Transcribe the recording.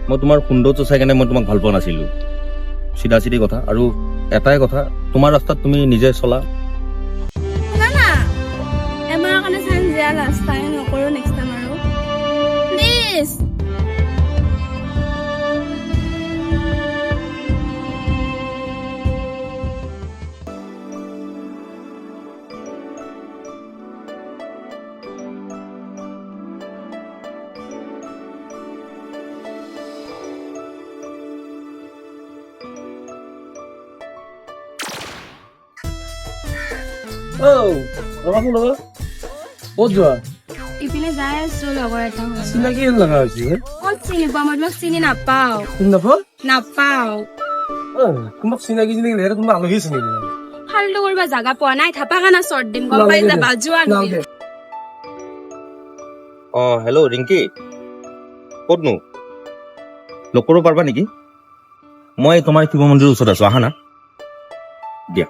মই তোমাৰ সুন্দৰটো চাই কেনে মই তোমাক ভাল পোৱা নাছিলোঁ। চিধা চিধি কথা, আৰু এটাই কথা, তোমাৰ ৰাস্তাত তুমি নিজে চলা। না না এমাহৰ কাৰণে চাইন দিয়া লাষ্ট টাইম নকৰোঁ নেক্সট টাইম আৰু প্লিজ। ৰবাচোন ৰবা, ক'ত যোৱা? ইপিনে যাই আছো লগৰ এটা ঘৰত। চিনাকি লগা হৈছে ক'ত চিনি পোৱা? মই তোমাক চিনি নাপাওঁ। নাপাওঁ? তোমাক চিনাকি চিনাকি তোমাৰ আলহী আছে নেকি? ফাল্টু কৰিব জাগা পোৱা নাই, থাপা খানা চৰ্ট দিম, গম পাই যাবা। যোৱা নেকি? হেল্ল' ৰিংকি, ক'তনো? লগ কৰিব পাৰিবা নেকি? মই তোমাৰ শিৱ মন্দিৰৰ ওচৰত আছোঁ, আহা না। দিয়া।